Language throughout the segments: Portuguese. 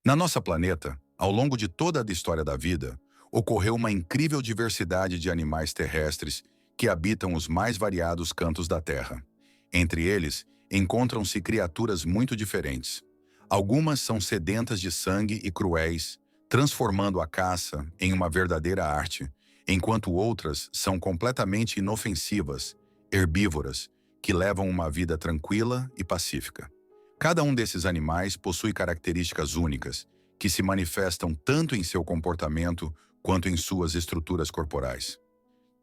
Na nossa planeta, ao longo de toda a história da vida, ocorreu uma incrível diversidade de animais terrestres que habitam os mais variados cantos da Terra. Entre eles, encontram-se criaturas muito diferentes. Algumas são sedentas de sangue e cruéis, transformando a caça em uma verdadeira arte, enquanto outras são completamente inofensivas, herbívoras, que levam uma vida tranquila e pacífica. Cada um desses animais possui características únicas, que se manifestam tanto em seu comportamento quanto em suas estruturas corporais.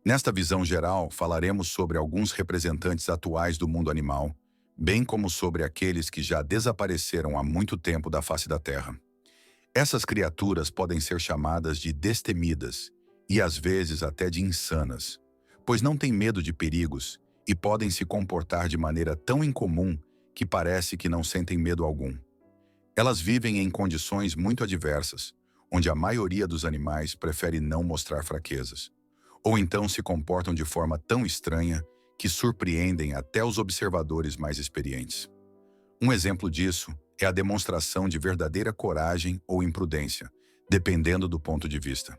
Nesta visão geral, falaremos sobre alguns representantes atuais do mundo animal, bem como sobre aqueles que já desapareceram há muito tempo da face da Terra. Essas criaturas podem ser chamadas de destemidas e às vezes até de insanas, pois não têm medo de perigos e podem se comportar de maneira tão incomum que parece que não sentem medo algum. Elas vivem em condições muito adversas, onde a maioria dos animais prefere não mostrar fraquezas, ou então se comportam de forma tão estranha que surpreendem até os observadores mais experientes. Um exemplo disso é a demonstração de verdadeira coragem ou imprudência, dependendo do ponto de vista.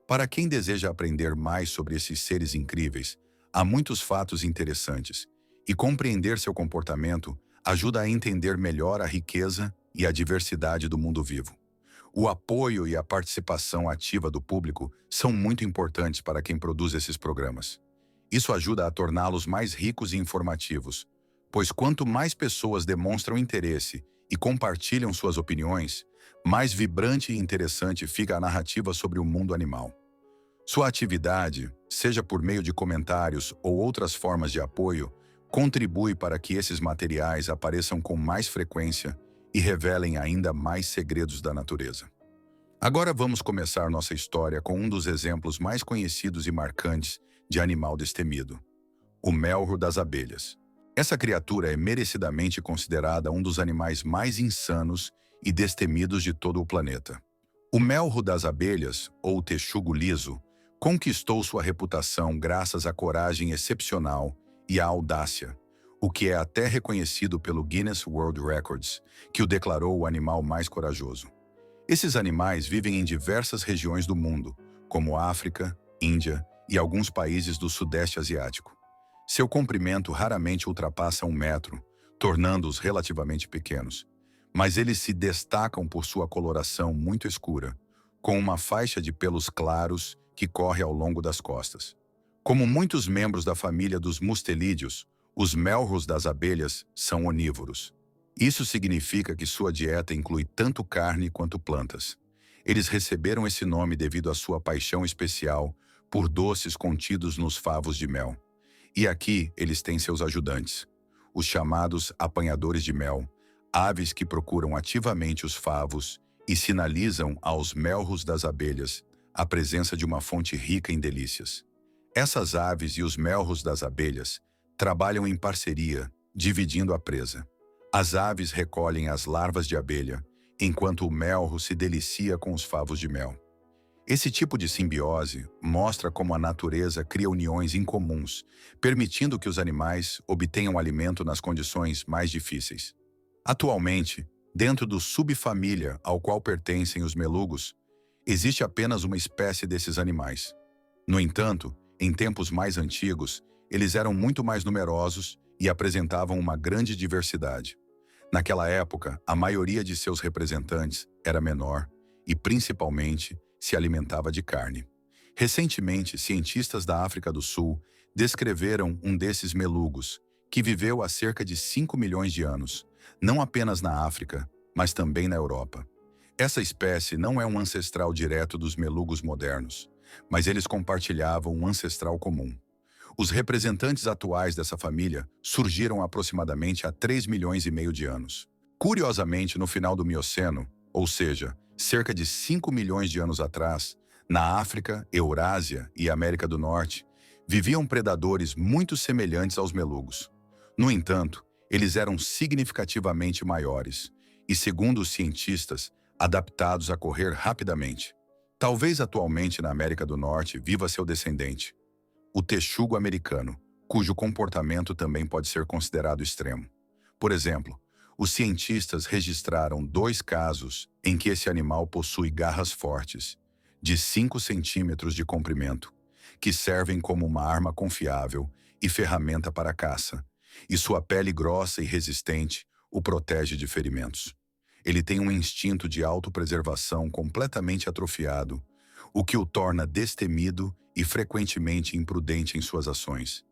Para quem deseja aprender mais sobre esses seres incríveis, há muitos fatos interessantes, e compreender seu comportamento ajuda a entender melhor a riqueza e a diversidade do mundo vivo. O apoio e a participação ativa do público são muito importantes para quem produz esses programas. Isso ajuda a torná-los mais ricos e informativos, pois quanto mais pessoas demonstram interesse e compartilham suas opiniões, mais vibrante e interessante fica a narrativa sobre o mundo animal. Sua atividade, seja por meio de comentários ou outras formas de apoio, contribui para que esses materiais apareçam com mais frequência e revelem ainda mais segredos da natureza. Agora vamos começar nossa história com um dos exemplos mais conhecidos e marcantes de animal destemido: o melro das abelhas. Essa criatura é merecidamente considerada um dos animais mais insanos e destemidos de todo o planeta. O melro das abelhas, ou texugo liso, conquistou sua reputação graças à coragem excepcional e à audácia, o que é até reconhecido pelo Guinness World Records, que o declarou o animal mais corajoso. Esses animais vivem em diversas regiões do mundo, como África, Índia e alguns países do Sudeste Asiático. Seu comprimento raramente ultrapassa 1 metro, tornando-os relativamente pequenos, mas eles se destacam por sua coloração muito escura, com uma faixa de pelos claros que corre ao longo das costas. Como muitos membros da família dos mustelídeos, os melros das abelhas são onívoros. Isso significa que sua dieta inclui tanto carne quanto plantas. Eles receberam esse nome devido à sua paixão especial por doces contidos nos favos de mel. E aqui eles têm seus ajudantes, os chamados apanhadores de mel, aves que procuram ativamente os favos e sinalizam aos melros das abelhas a presença de uma fonte rica em delícias. Essas aves e os melros das abelhas trabalham em parceria, dividindo a presa. As aves recolhem as larvas de abelha, enquanto o melro se delicia com os favos de mel. Esse tipo de simbiose mostra como a natureza cria uniões incomuns, permitindo que os animais obtenham alimento nas condições mais difíceis. Atualmente, dentro do subfamília ao qual pertencem os melugos, existe apenas uma espécie desses animais. No entanto, em tempos mais antigos, eles eram muito mais numerosos e apresentavam uma grande diversidade. Naquela época, a maioria de seus representantes era menor e, principalmente, se alimentava de carne. Recentemente, cientistas da África do Sul descreveram um desses melugos, que viveu há cerca de 5 milhões de anos, não apenas na África, mas também na Europa. Essa espécie não é um ancestral direto dos melugos modernos, mas eles compartilhavam um ancestral comum. Os representantes atuais dessa família surgiram aproximadamente há 3,5 milhões de anos. Curiosamente, no final do Mioceno, ou seja, cerca de 5 milhões de anos atrás, na África, Eurásia e América do Norte, viviam predadores muito semelhantes aos melugos. No entanto, eles eram significativamente maiores e, segundo os cientistas, adaptados a correr rapidamente. Talvez atualmente na América do Norte viva seu descendente, o texugo americano, cujo comportamento também pode ser considerado extremo. Por exemplo, Os cientistas registraram 2 casos em que esse animal possui garras fortes, de 5 centímetros de comprimento, que servem como uma arma confiável e ferramenta para a caça, e sua pele grossa e resistente o protege de ferimentos. Ele tem um instinto de autopreservação completamente atrofiado, o que o torna destemido e frequentemente imprudente em suas ações.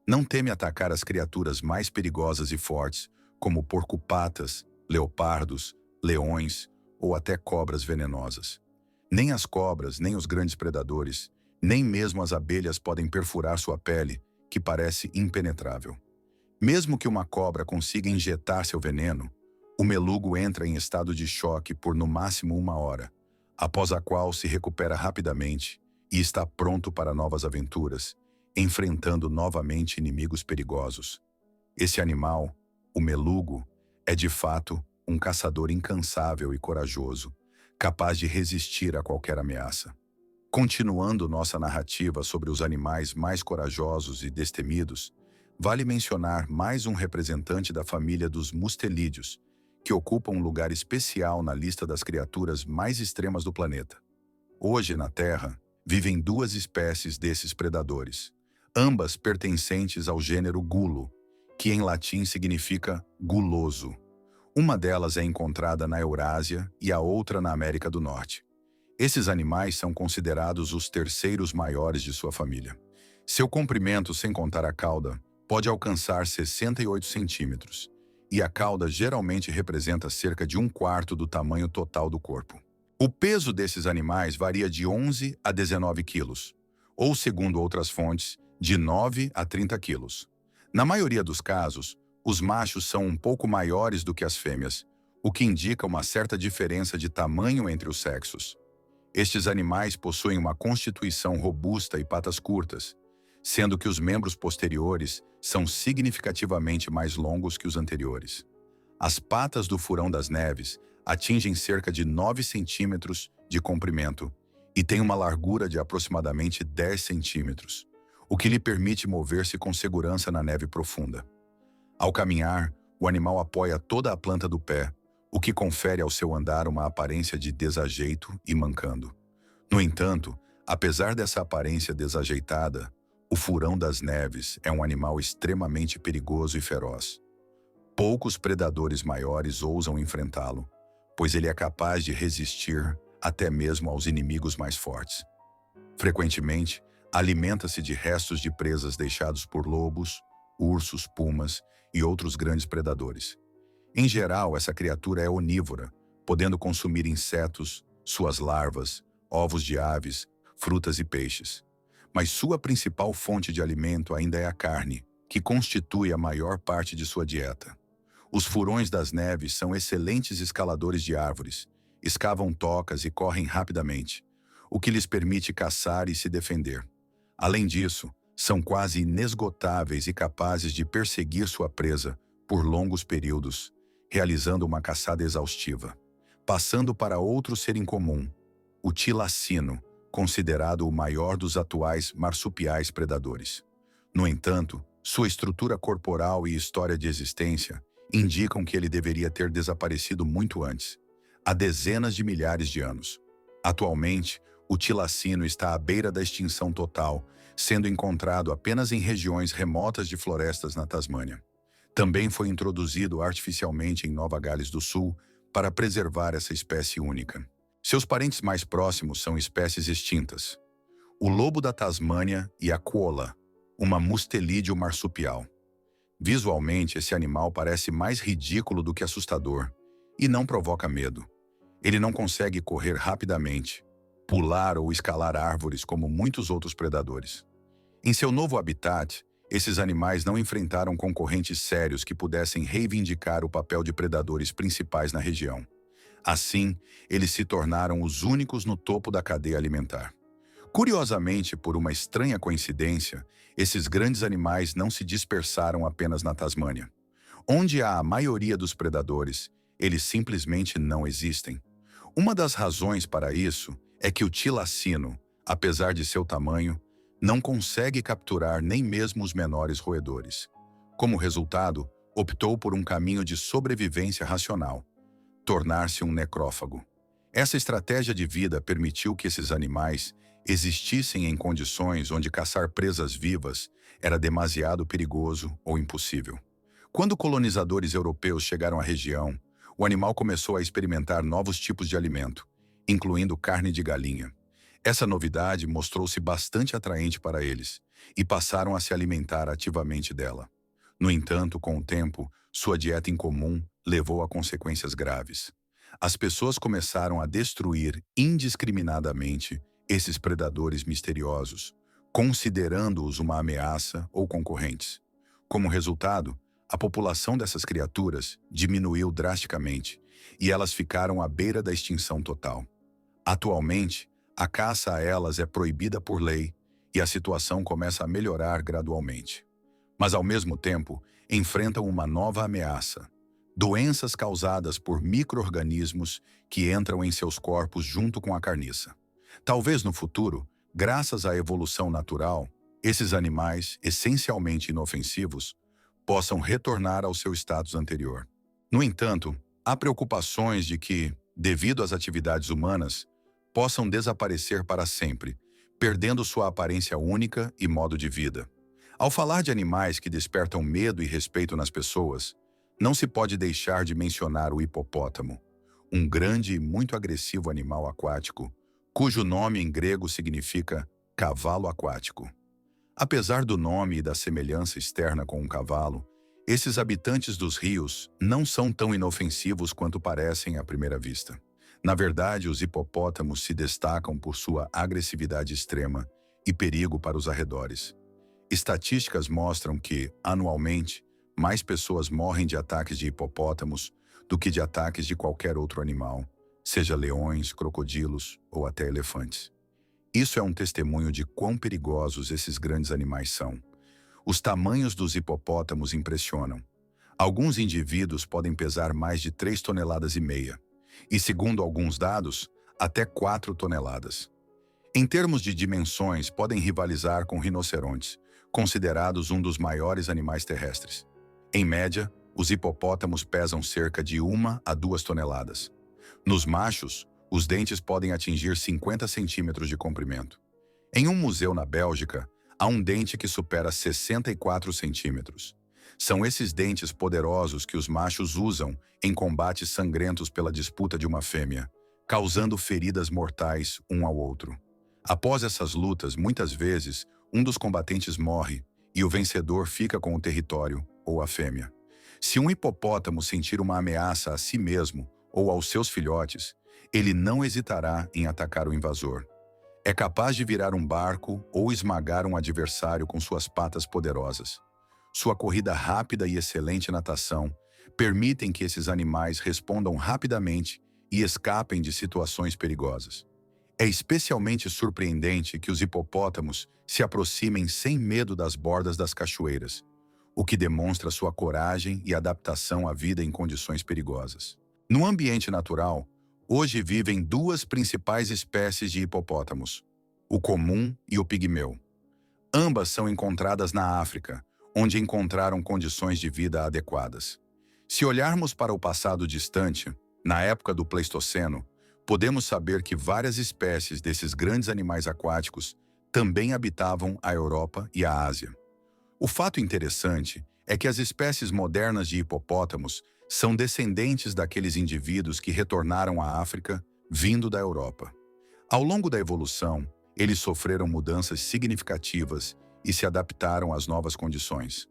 Não teme atacar as criaturas mais perigosas e fortes, como porco-patas, leopardos, leões ou até cobras venenosas. Nem as cobras, nem os grandes predadores, nem mesmo as abelhas podem perfurar sua pele, que parece impenetrável. Mesmo que uma cobra consiga injetar seu veneno, o melugo entra em estado de choque por no máximo 1 hora, após a qual se recupera rapidamente e está pronto para novas aventuras, enfrentando novamente inimigos perigosos. Esse animal, o melugo, é de fato um caçador incansável e corajoso, capaz de resistir a qualquer ameaça. Continuando nossa narrativa sobre os animais mais corajosos e destemidos, vale mencionar mais um representante da família dos mustelídeos, que ocupa um lugar especial na lista das criaturas mais extremas do planeta. Hoje, na Terra, vivem 2 espécies desses predadores, ambas pertencentes ao gênero gulo, que em latim significa guloso. Uma delas é encontrada na Eurásia e a outra na América do Norte. Esses animais são considerados os terceiros maiores de sua família. Seu comprimento, sem contar a cauda, pode alcançar 68 centímetros, e a cauda geralmente representa cerca de 1/4 do tamanho total do corpo. O peso desses animais varia de 11 a 19 quilos, ou, segundo outras fontes, de 9 a 30 quilos. Na maioria dos casos, os machos são um pouco maiores do que as fêmeas, o que indica uma certa diferença de tamanho entre os sexos. Estes animais possuem uma constituição robusta e patas curtas, sendo que os membros posteriores são significativamente mais longos que os anteriores. As patas do furão das neves atingem cerca de 9 centímetros de comprimento e têm uma largura de aproximadamente 10 centímetros, o que lhe permite mover-se com segurança na neve profunda. Ao caminhar, o animal apoia toda a planta do pé, o que confere ao seu andar uma aparência de desajeito e mancando. No entanto, apesar dessa aparência desajeitada, o furão das neves é um animal extremamente perigoso e feroz. Poucos predadores maiores ousam enfrentá-lo, pois ele é capaz de resistir até mesmo aos inimigos mais fortes. Frequentemente, alimenta-se de restos de presas deixados por lobos, ursos, pumas e outros grandes predadores. Em geral, essa criatura é onívora, podendo consumir insetos, suas larvas, ovos de aves, frutas e peixes. Mas sua principal fonte de alimento ainda é a carne, que constitui a maior parte de sua dieta. Os furões das neves são excelentes escaladores de árvores, escavam tocas e correm rapidamente, o que lhes permite caçar e se defender. Além disso, são quase inesgotáveis e capazes de perseguir sua presa por longos períodos, realizando uma caçada exaustiva. Passando para outro ser incomum, o tilacino, considerado o maior dos atuais marsupiais predadores. No entanto, sua estrutura corporal e história de existência indicam que ele deveria ter desaparecido muito antes, há dezenas de milhares de anos. Atualmente, o tilacino está à beira da extinção total, sendo encontrado apenas em regiões remotas de florestas na Tasmânia. Também foi introduzido artificialmente em Nova Gales do Sul para preservar essa espécie única. Seus parentes mais próximos são espécies extintas: o lobo da Tasmânia e a koala, uma mustelídeo marsupial. Visualmente, esse animal parece mais ridículo do que assustador e não provoca medo. Ele não consegue correr rapidamente, pular ou escalar árvores como muitos outros predadores. Em seu novo habitat, esses animais não enfrentaram concorrentes sérios que pudessem reivindicar o papel de predadores principais na região. Assim, eles se tornaram os únicos no topo da cadeia alimentar. Curiosamente, por uma estranha coincidência, esses grandes animais não se dispersaram apenas na Tasmânia. Onde há a maioria dos predadores, eles simplesmente não existem. Uma das razões para isso é que o tilacino, apesar de seu tamanho, não consegue capturar nem mesmo os menores roedores. Como resultado, optou por um caminho de sobrevivência racional, tornar-se um necrófago. Essa estratégia de vida permitiu que esses animais existissem em condições onde caçar presas vivas era demasiado perigoso ou impossível. Quando colonizadores europeus chegaram à região, o animal começou a experimentar novos tipos de alimento, incluindo carne de galinha. Essa novidade mostrou-se bastante atraente para eles, e passaram a se alimentar ativamente dela. No entanto, com o tempo, sua dieta incomum levou a consequências graves. As pessoas começaram a destruir indiscriminadamente esses predadores misteriosos, considerando-os uma ameaça ou concorrentes. Como resultado, a população dessas criaturas diminuiu drasticamente e elas ficaram à beira da extinção total. Atualmente, a caça a elas é proibida por lei e a situação começa a melhorar gradualmente. Mas, ao mesmo tempo, enfrentam uma nova ameaça: doenças causadas por micro-organismos que entram em seus corpos junto com a carniça. Talvez no futuro, graças à evolução natural, esses animais, essencialmente inofensivos, possam retornar ao seu status anterior. No entanto, há preocupações de que, devido às atividades humanas, possam desaparecer para sempre, perdendo sua aparência única e modo de vida. Ao falar de animais que despertam medo e respeito nas pessoas, não se pode deixar de mencionar o hipopótamo, um grande e muito agressivo animal aquático, cujo nome em grego significa cavalo aquático. Apesar do nome e da semelhança externa com um cavalo, esses habitantes dos rios não são tão inofensivos quanto parecem à primeira vista. Na verdade, os hipopótamos se destacam por sua agressividade extrema e perigo para os arredores. Estatísticas mostram que, anualmente, mais pessoas morrem de ataques de hipopótamos do que de ataques de qualquer outro animal, seja leões, crocodilos ou até elefantes. Isso é um testemunho de quão perigosos esses grandes animais são. Os tamanhos dos hipopótamos impressionam. Alguns indivíduos podem pesar mais de 3,5 toneladas, e, segundo alguns dados, até 4 toneladas. Em termos de dimensões, podem rivalizar com rinocerontes, considerados um dos maiores animais terrestres. Em média, os hipopótamos pesam cerca de 1 a 2 toneladas. Nos machos, os dentes podem atingir 50 centímetros de comprimento. Em um museu na Bélgica, há um dente que supera 64 centímetros. São esses dentes poderosos que os machos usam em combates sangrentos pela disputa de uma fêmea, causando feridas mortais um ao outro. Após essas lutas, muitas vezes, um dos combatentes morre e o vencedor fica com o território ou a fêmea. Se um hipopótamo sentir uma ameaça a si mesmo ou aos seus filhotes, ele não hesitará em atacar o invasor. É capaz de virar um barco ou esmagar um adversário com suas patas poderosas. Sua corrida rápida e excelente natação permitem que esses animais respondam rapidamente e escapem de situações perigosas. É especialmente surpreendente que os hipopótamos se aproximem sem medo das bordas das cachoeiras, o que demonstra sua coragem e adaptação à vida em condições perigosas. No ambiente natural, hoje vivem duas principais espécies de hipopótamos, o comum e o pigmeu. Ambas são encontradas na África, onde encontraram condições de vida adequadas. Se olharmos para o passado distante, na época do Pleistoceno, podemos saber que várias espécies desses grandes animais aquáticos também habitavam a Europa e a Ásia. O fato interessante é que as espécies modernas de hipopótamos são descendentes daqueles indivíduos que retornaram à África vindo da Europa. Ao longo da evolução, eles sofreram mudanças significativas e se adaptaram às novas condições.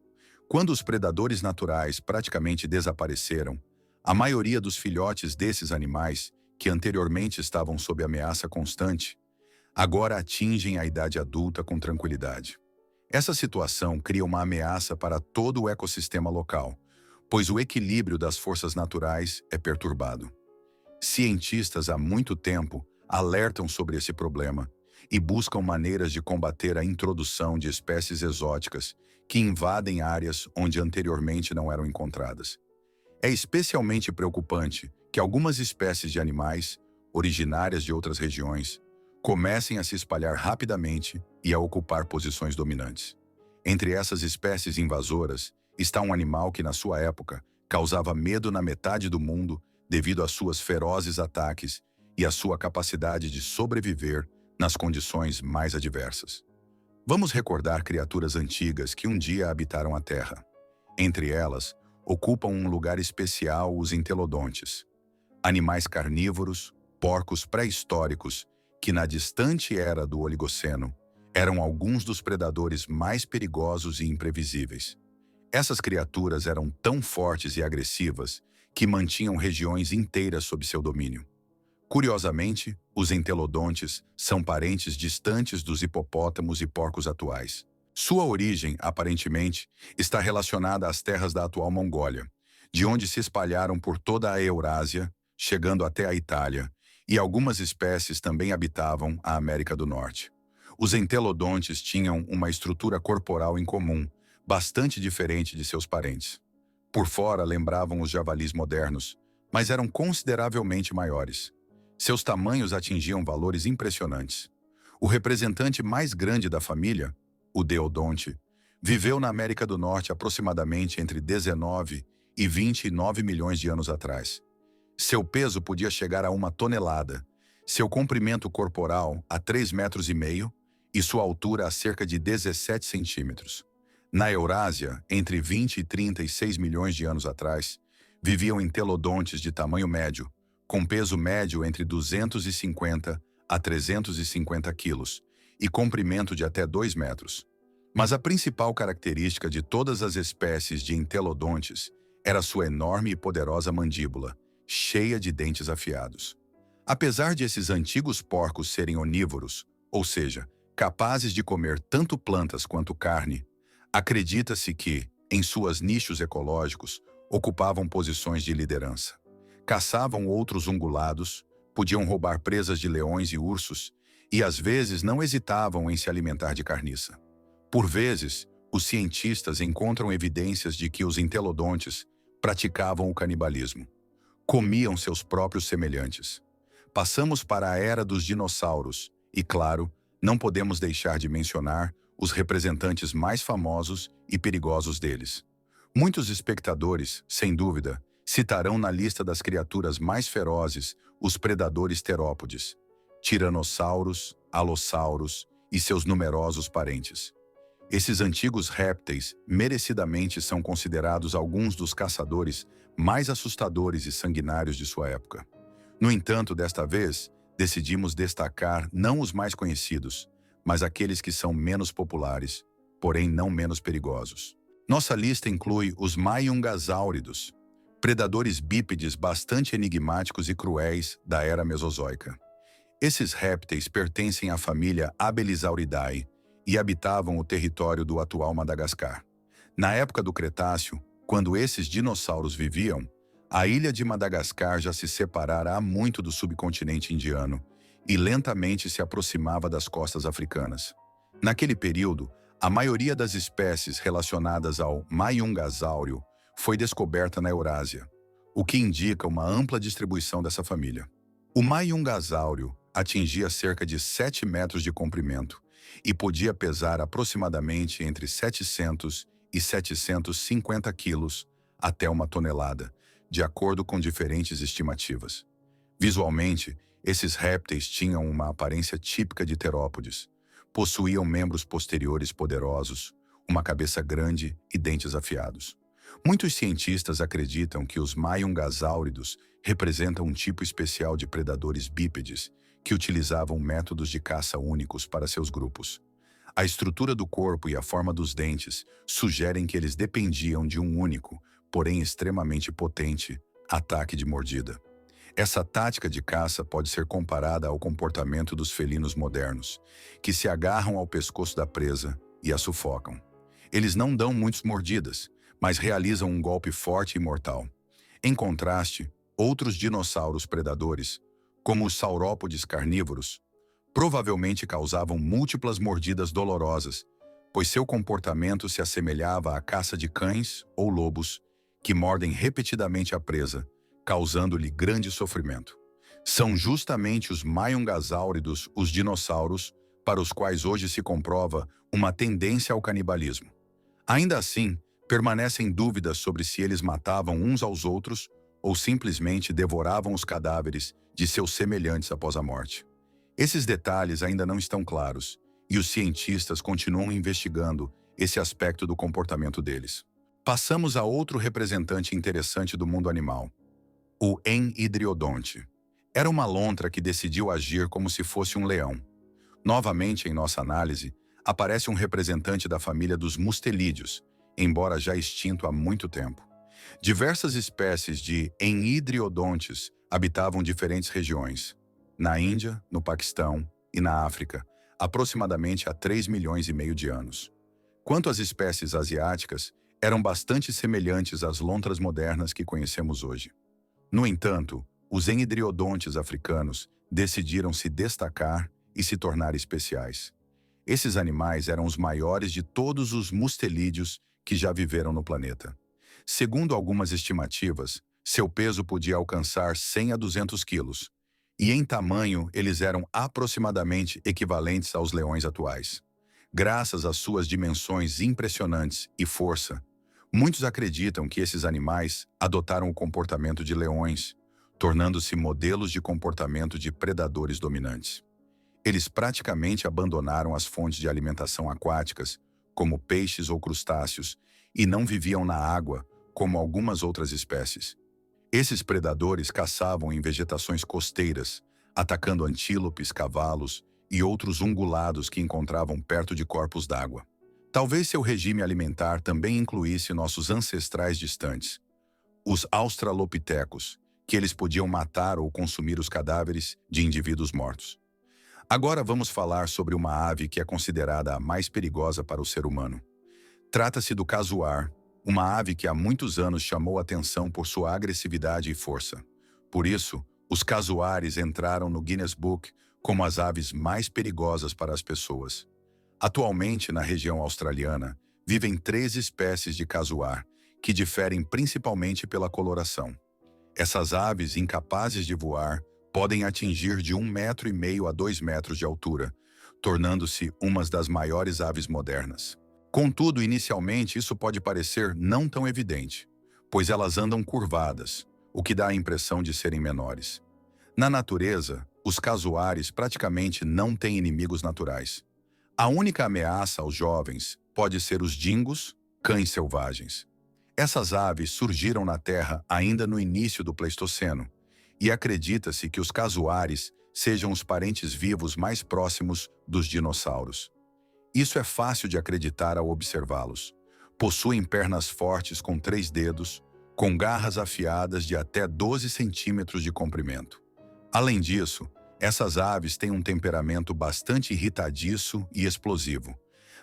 Quando os predadores naturais praticamente desapareceram, a maioria dos filhotes desses animais, que anteriormente estavam sob ameaça constante, agora atingem a idade adulta com tranquilidade. Essa situação cria uma ameaça para todo o ecossistema local, pois o equilíbrio das forças naturais é perturbado. Cientistas há muito tempo alertam sobre esse problema e buscam maneiras de combater a introdução de espécies exóticas que invadem áreas onde anteriormente não eram encontradas. É especialmente preocupante que algumas espécies de animais, originárias de outras regiões, comecem a se espalhar rapidamente e a ocupar posições dominantes. Entre essas espécies invasoras está um animal que, na sua época, causava medo na metade do mundo devido às suas ferozes ataques e à sua capacidade de sobreviver nas condições mais adversas. Vamos recordar criaturas antigas que um dia habitaram a Terra. Entre elas, ocupam um lugar especial os entelodontes, animais carnívoros, porcos pré-históricos que, na distante era do Oligoceno, eram alguns dos predadores mais perigosos e imprevisíveis. Essas criaturas eram tão fortes e agressivas que mantinham regiões inteiras sob seu domínio. Curiosamente, os entelodontes são parentes distantes dos hipopótamos e porcos atuais. Sua origem, aparentemente, está relacionada às terras da atual Mongólia, de onde se espalharam por toda a Eurásia, chegando até a Itália, e algumas espécies também habitavam a América do Norte. Os entelodontes tinham uma estrutura corporal incomum, bastante diferente de seus parentes. Por fora lembravam os javalis modernos, mas eram consideravelmente maiores. Seus tamanhos atingiam valores impressionantes. O representante mais grande da família, o Deodonte, viveu na América do Norte aproximadamente entre 19 e 29 milhões de anos atrás. Seu peso podia chegar a 1 tonelada, seu comprimento corporal a 3,5 metros e sua altura a cerca de 17 centímetros. Na Eurásia, entre 20 e 36 milhões de anos atrás, viviam entelodontes de tamanho médio, com peso médio entre 250 a 350 quilos e comprimento de até 2 metros. Mas a principal característica de todas as espécies de entelodontes era sua enorme e poderosa mandíbula, cheia de dentes afiados. Apesar de esses antigos porcos serem onívoros, ou seja, capazes de comer tanto plantas quanto carne, acredita-se que, em suas nichos ecológicos, ocupavam posições de liderança. Caçavam outros ungulados, podiam roubar presas de leões e ursos, e às vezes não hesitavam em se alimentar de carniça. Por vezes, os cientistas encontram evidências de que os entelodontes praticavam o canibalismo. Comiam seus próprios semelhantes. Passamos para a era dos dinossauros e, claro, não podemos deixar de mencionar os representantes mais famosos e perigosos deles. Muitos espectadores, sem dúvida, citarão na lista das criaturas mais ferozes os predadores terópodes, tiranossauros, alossauros e seus numerosos parentes. Esses antigos répteis merecidamente são considerados alguns dos caçadores mais assustadores e sanguinários de sua época. No entanto, desta vez, decidimos destacar não os mais conhecidos, mas aqueles que são menos populares, porém não menos perigosos. Nossa lista inclui os maiungasáuridos, predadores bípedes bastante enigmáticos e cruéis da era Mesozoica. Esses répteis pertencem à família Abelisauridae e habitavam o território do atual Madagascar. Na época do Cretáceo, quando esses dinossauros viviam, a ilha de Madagascar já se separara há muito do subcontinente indiano e lentamente se aproximava das costas africanas. Naquele período, a maioria das espécies relacionadas ao maiungasáurio foi descoberta na Eurásia, o que indica uma ampla distribuição dessa família. O maiungasáurio atingia cerca de 7 metros de comprimento e podia pesar aproximadamente entre 700 e 750 quilos até 1 tonelada, de acordo com diferentes estimativas. Visualmente, esses répteis tinham uma aparência típica de terópodes. Possuíam membros posteriores poderosos, uma cabeça grande e dentes afiados. Muitos cientistas acreditam que os maiungasáuridos representam um tipo especial de predadores bípedes que utilizavam métodos de caça únicos para seus grupos. A estrutura do corpo e a forma dos dentes sugerem que eles dependiam de um único, porém extremamente potente, ataque de mordida. Essa tática de caça pode ser comparada ao comportamento dos felinos modernos, que se agarram ao pescoço da presa e a sufocam. Eles não dão muitas mordidas, mas realizam um golpe forte e mortal. Em contraste, outros dinossauros predadores, como os saurópodes carnívoros, provavelmente causavam múltiplas mordidas dolorosas, pois seu comportamento se assemelhava à caça de cães ou lobos, que mordem repetidamente a presa, causando-lhe grande sofrimento. São justamente os maiungasáuridos os dinossauros para os quais hoje se comprova uma tendência ao canibalismo. Ainda assim, Permanecem dúvidas sobre se eles matavam uns aos outros ou simplesmente devoravam os cadáveres de seus semelhantes após a morte. Esses detalhes ainda não estão claros, e os cientistas continuam investigando esse aspecto do comportamento deles. Passamos a outro representante interessante do mundo animal, o enhidriodonte. Era uma lontra que decidiu agir como se fosse um leão. Novamente, em nossa análise, aparece um representante da família dos mustelídeos, embora já extinto há muito tempo. Diversas espécies de enhidriodontes habitavam diferentes regiões. Na Índia, no Paquistão e na África, aproximadamente há 3,5 milhões de anos. Quanto às espécies asiáticas, eram bastante semelhantes às lontras modernas que conhecemos hoje. No entanto, os enhidriodontes africanos decidiram se destacar e se tornar especiais. Esses animais eram os maiores de todos os mustelídeos que já viveram no planeta. Segundo algumas estimativas, seu peso podia alcançar 100 a 200 quilos, e em tamanho eles eram aproximadamente equivalentes aos leões atuais. Graças às suas dimensões impressionantes e força, muitos acreditam que esses animais adotaram o comportamento de leões, tornando-se modelos de comportamento de predadores dominantes. Eles praticamente abandonaram as fontes de alimentação aquáticas, como peixes ou crustáceos, e não viviam na água, como algumas outras espécies. Esses predadores caçavam em vegetações costeiras, atacando antílopes, cavalos e outros ungulados que encontravam perto de corpos d'água. Talvez seu regime alimentar também incluísse nossos ancestrais distantes, os australopitecos, que eles podiam matar ou consumir os cadáveres de indivíduos mortos. Agora vamos falar sobre uma ave que é considerada a mais perigosa para o ser humano. Trata-se do casuar, uma ave que há muitos anos chamou atenção por sua agressividade e força. Por isso, os casuares entraram no Guinness Book como as aves mais perigosas para as pessoas. Atualmente, na região australiana, vivem 3 espécies de casuar, que diferem principalmente pela coloração. Essas aves, incapazes de voar, podem atingir de 1,5 metro a 2 metros de altura, tornando-se umas das maiores aves modernas. Contudo, inicialmente, isso pode parecer não tão evidente, pois elas andam curvadas, o que dá a impressão de serem menores. Na natureza, os casuares praticamente não têm inimigos naturais. A única ameaça aos jovens pode ser os dingos, cães selvagens. Essas aves surgiram na Terra ainda no início do Pleistoceno, e acredita-se que os casuares sejam os parentes vivos mais próximos dos dinossauros. Isso é fácil de acreditar ao observá-los. Possuem pernas fortes com 3 dedos, com garras afiadas de até 12 centímetros de comprimento. Além disso, essas aves têm um temperamento bastante irritadiço e explosivo.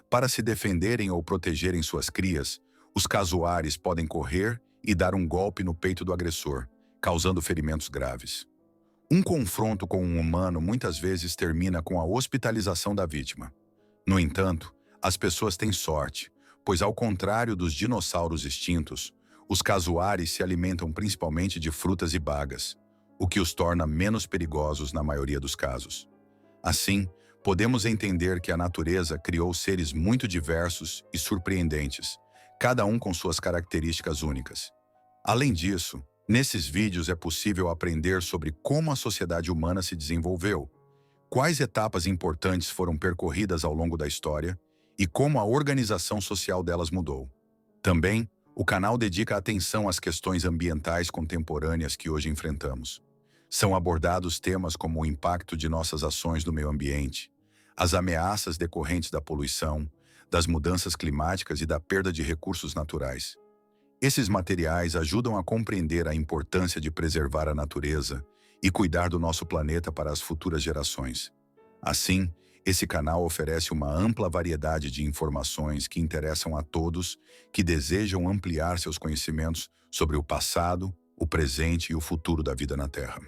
Para se defenderem ou protegerem suas crias, os casuares podem correr e dar um golpe no peito do agressor, causando ferimentos graves. Um confronto com um humano muitas vezes termina com a hospitalização da vítima. No entanto, as pessoas têm sorte, pois ao contrário dos dinossauros extintos, os casuares se alimentam principalmente de frutas e bagas, o que os torna menos perigosos na maioria dos casos. Assim, podemos entender que a natureza criou seres muito diversos e surpreendentes, cada um com suas características únicas. Além disso, nesses vídeos é possível aprender sobre como a sociedade humana se desenvolveu, quais etapas importantes foram percorridas ao longo da história e como a organização social delas mudou. Também, o canal dedica atenção às questões ambientais contemporâneas que hoje enfrentamos. São abordados temas como o impacto de nossas ações no meio ambiente, as ameaças decorrentes da poluição, das mudanças climáticas e da perda de recursos naturais. Esses materiais ajudam a compreender a importância de preservar a natureza e cuidar do nosso planeta para as futuras gerações. Assim, esse canal oferece uma ampla variedade de informações que interessam a todos que desejam ampliar seus conhecimentos sobre o passado, o presente e o futuro da vida na Terra.